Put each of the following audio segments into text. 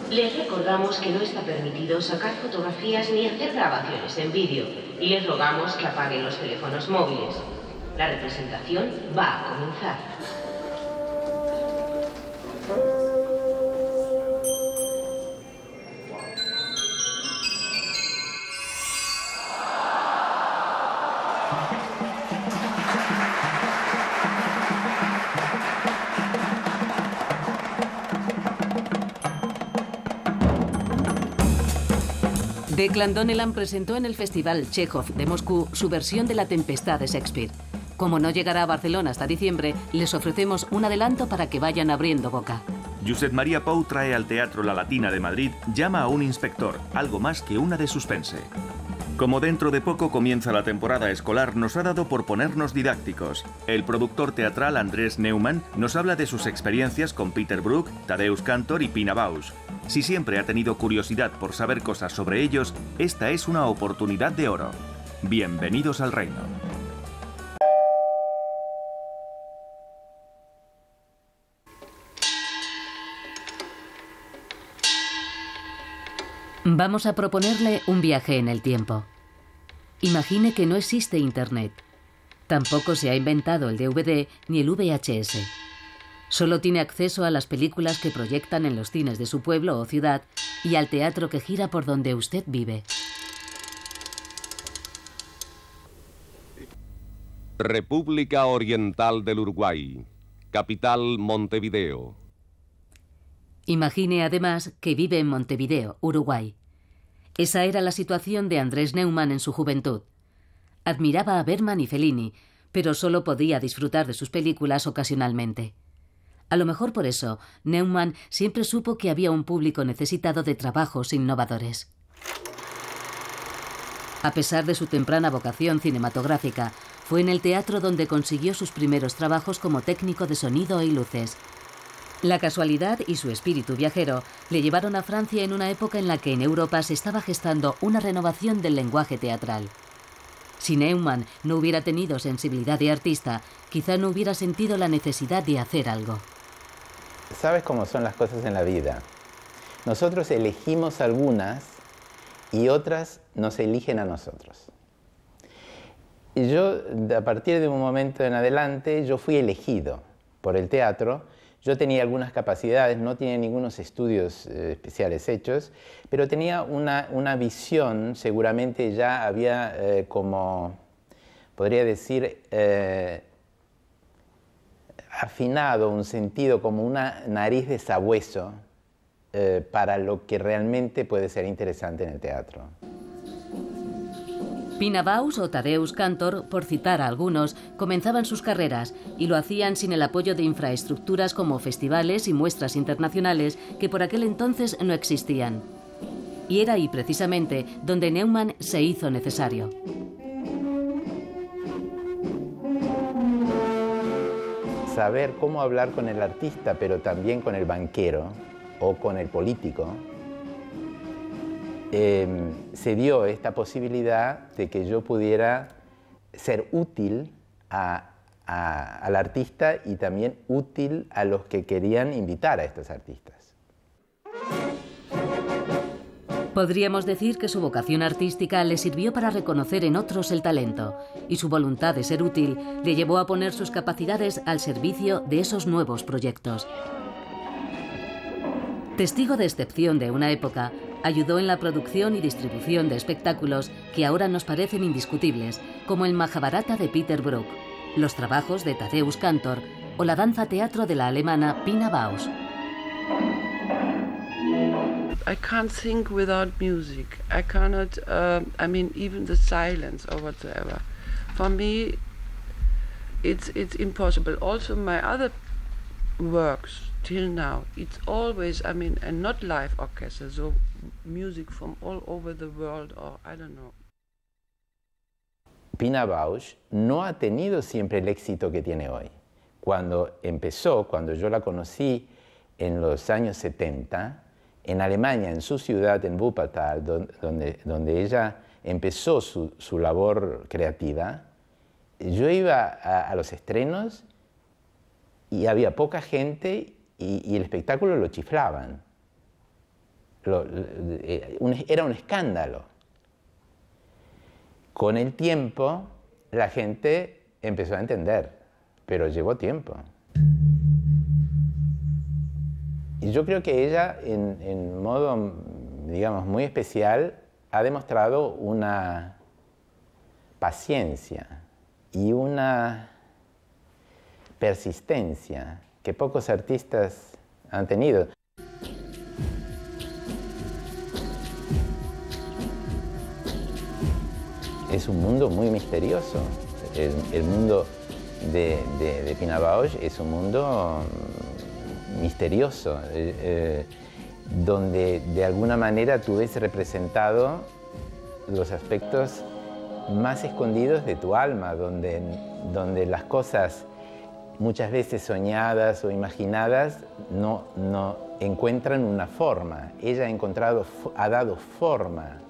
Les recordamos que no está permitido sacar fotografías ni hacer grabaciones en vídeo y les rogamos que apaguen los teléfonos móviles. La representación va a comenzar. Declan Donnellan presentó en el Festival Chekhov de Moscú su versión de La Tempestad de Shakespeare. Como no llegará a Barcelona hasta diciembre, les ofrecemos un adelanto para que vayan abriendo boca. Josep María Pou trae al Teatro La Latina de Madrid Llama a un inspector, algo más que una de suspense. Como dentro de poco comienza la temporada escolar, nos ha dado por ponernos didácticos. El productor teatral Andrés Neumann nos habla de sus experiencias con Peter Brook, Tadeusz Kantor y Pina Bausch. Si siempre ha tenido curiosidad por saber cosas sobre ellos, esta es una oportunidad de oro. Bienvenidos al reino. Vamos a proponerle un viaje en el tiempo. Imagine que no existe Internet. Tampoco se ha inventado el DVD ni el VHS. Solo tiene acceso a las películas que proyectan en los cines de su pueblo o ciudad y al teatro que gira por donde usted vive. República Oriental del Uruguay. Capital Montevideo. Imagine además que vive en Montevideo, Uruguay. Esa era la situación de Andrés Neumann en su juventud. Admiraba a Bergman y Fellini, pero solo podía disfrutar de sus películas ocasionalmente. A lo mejor por eso, Neumann siempre supo que había un público necesitado de trabajos innovadores. A pesar de su temprana vocación cinematográfica, fue en el teatro donde consiguió sus primeros trabajos como técnico de sonido y luces. La casualidad y su espíritu viajero le llevaron a Francia en una época en la que en Europa se estaba gestando una renovación del lenguaje teatral. Si Neumann no hubiera tenido sensibilidad de artista, quizá no hubiera sentido la necesidad de hacer algo. ¿Sabes cómo son las cosas en la vida? Nosotros elegimos algunas y otras nos eligen a nosotros. Y yo, a partir de un momento en adelante, yo fui elegido por el teatro. Yo tenía algunas capacidades, no tenía ningunos estudios especiales hechos, pero tenía una visión, seguramente ya había como, podría decir, afinado un sentido como una nariz de sabueso para lo que realmente puede ser interesante en el teatro. Pina Bausch o Tadeusz Kantor, por citar a algunos, comenzaban sus carreras y lo hacían sin el apoyo de infraestructuras como festivales y muestras internacionales que por aquel entonces no existían. Y era ahí precisamente donde Neumann se hizo necesario. Saber cómo hablar con el artista, pero también con el banquero o con el político, se dio esta posibilidad de que yo pudiera ser útil al artista y también útil a los que querían invitar a estos artistas. Podríamos decir que su vocación artística le sirvió para reconocer en otros el talento, y su voluntad de ser útil le llevó a poner sus capacidades al servicio de esos nuevos proyectos. Testigo de excepción de una época, ayudó en la producción y distribución de espectáculos que ahora nos parecen indiscutibles, como el Mahabharata de Peter Brook, los trabajos de Tadeusz Kantor o la danza-teatro de la alemana Pina Bausch. I can't think without music. I cannot, even the silence or whatsoever. For me, it's impossible. Also, my other works till now, it's always, and not live orchestra, so music from all over the world, or I don't know. Pina Bausch no ha tenido siempre el éxito que tiene hoy. Cuando empezó, cuando yo la conocí en los años 70, en Alemania, en su ciudad, en Wuppertal, donde ella empezó su labor creativa, yo iba a los estrenos y había poca gente y el espectáculo lo chiflaban. Era un escándalo. Con el tiempo, la gente empezó a entender, pero llevó tiempo. Y yo creo que ella, en modo, digamos, muy especial, ha demostrado una paciencia y una persistencia que pocos artistas han tenido. Es un mundo muy misterioso. El mundo de Pina Bausch es un mundo misterioso, donde de alguna manera tú ves representado los aspectos más escondidos de tu alma, donde las cosas muchas veces soñadas o imaginadas no encuentran una forma. Ella ha dado forma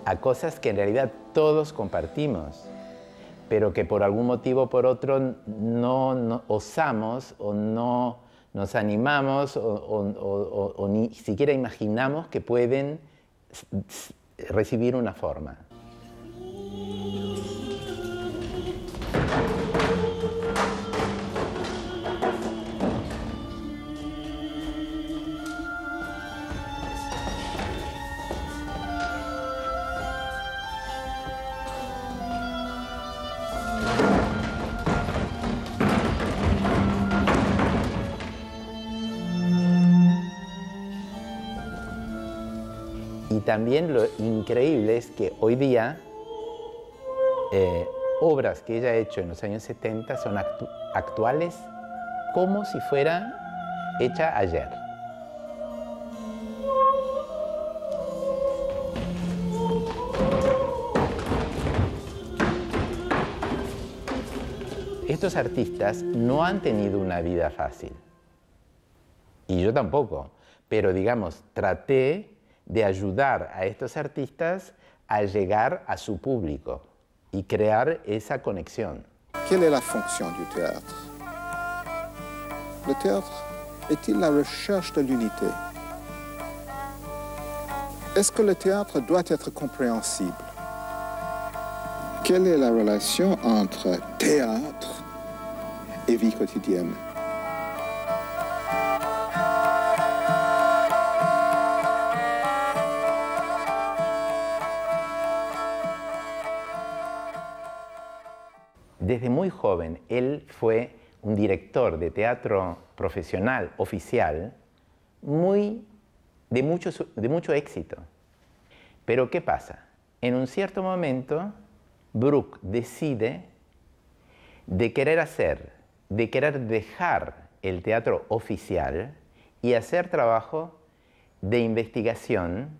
a cosas que en realidad todos compartimos, pero que por algún motivo o por otro no osamos o no nos animamos o ni siquiera imaginamos que pueden recibir una forma. Y también lo increíble es que hoy día obras que ella ha hecho en los años 70 son actuales como si fuera hecha ayer. Estos artistas no han tenido una vida fácil. Y yo tampoco. Pero digamos, traté de ayudar a estos artistas a llegar a su público y crear esa conexión. Quelle est la fonction du théâtre? Le théâtre est-il la recherche de l'unité? Est-ce que le théâtre doit être compréhensible? Quelle est la relation entre théâtre et vie quotidienne? Desde muy joven, él fue un director de teatro profesional, oficial, de mucho éxito. Pero ¿qué pasa? En un cierto momento, Bruch decide de querer dejar el teatro oficial y hacer trabajo de investigación,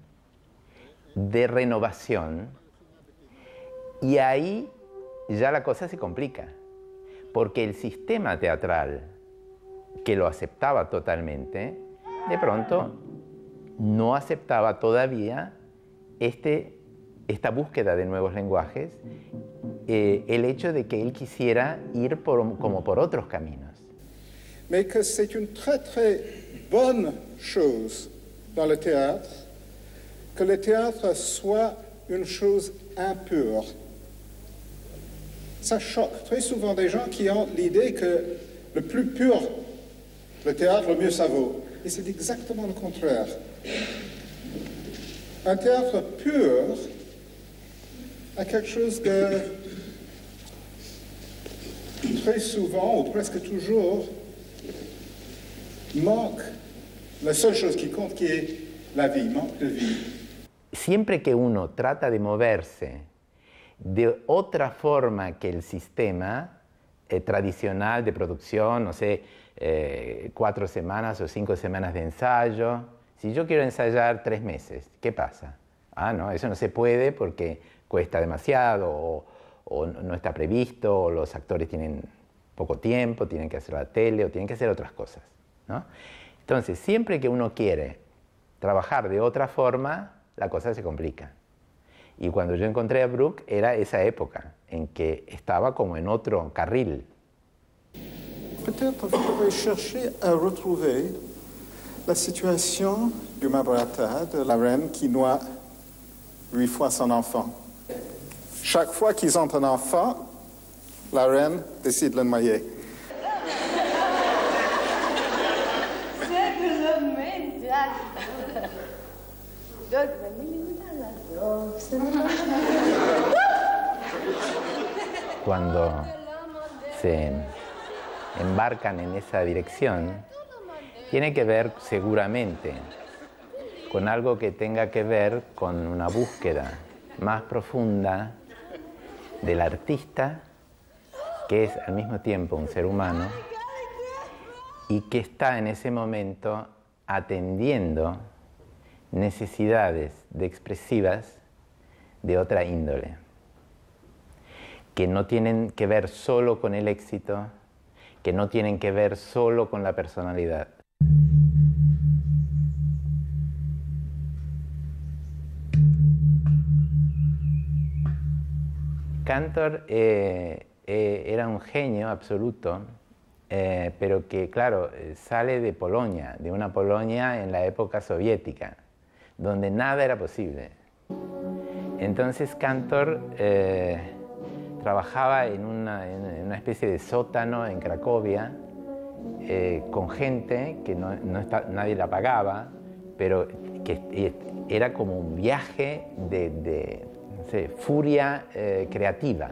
de renovación, y ahí ya la cosa se complica, porque el sistema teatral, que lo aceptaba totalmente, de pronto no aceptaba todavía esta búsqueda de nuevos lenguajes, el hecho de que él quisiera ir como por otros caminos. Mais que c'est une très très bonne chose dans le théâtre, que le théâtre soit une chose impure. Ça choque très souvent des gens qui ont l'idée que le plus pur le théâtre, le mieux ça vaut. Et c'est exactement le contraire. Un théâtre pur a quelque chose de très souvent, ou presque toujours, manque la seule chose qui compte, qui est la vie, manque de vie. Siempre que uno trata de moverse de otra forma que el sistema tradicional de producción, no sé, 4 semanas o 5 semanas de ensayo. Si yo quiero ensayar 3 meses, ¿qué pasa? Ah, no, eso no se puede porque cuesta demasiado o no está previsto, o los actores tienen poco tiempo, tienen que hacer la tele o tienen que hacer otras cosas, ¿no? Entonces, siempre que uno quiere trabajar de otra forma, la cosa se complica. Y cuando yo encontré a Bruch era esa época en que estaba como en otro carril. Peut-être vous pouvez chercher à retrouver la situation du Mahabharata de la reine qui noie 8 fois son enfant. Chaque fois qu'ils ont un enfant, la reine décide de le noyer. Cuando se embarcan en esa dirección, tiene que ver seguramente con algo que tenga que ver con una búsqueda más profunda del artista, que es al mismo tiempo un ser humano y que está en ese momento atendiendo necesidades expresivas de otra índole, que no tienen que ver solo con el éxito, que no tienen que ver solo con la personalidad. Cantor era un genio absoluto, pero que, claro, sale de Polonia, de una Polonia en la época soviética, donde nada era posible. Entonces Cantor trabajaba en una especie de sótano en Cracovia, con gente que nadie la pagaba, pero que era como un viaje de no sé, furia creativa,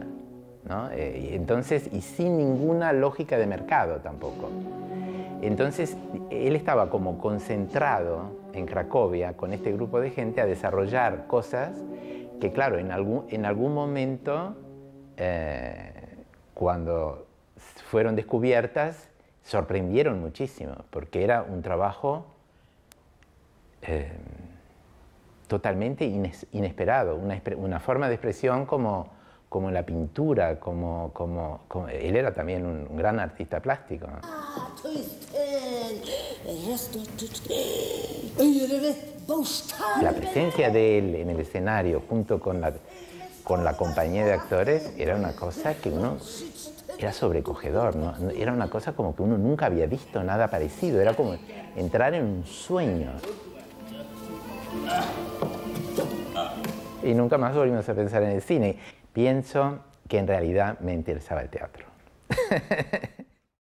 ¿no? Entonces, y sin ninguna lógica de mercado tampoco. Entonces, él estaba como concentrado en Cracovia con este grupo de gente a desarrollar cosas que, claro, en algún momento, cuando fueron descubiertas, sorprendieron muchísimo, porque era un trabajo totalmente inesperado, una forma de expresión como la pintura, él era también un gran artista plástico, ¿no? La presencia de él en el escenario junto con la compañía de actores era una cosa que era sobrecogedor, ¿no? Era una cosa como que uno nunca había visto nada parecido, era como entrar en un sueño. Y nunca más volvimos a pensar en el cine. Pienso que en realidad me interesaba el teatro.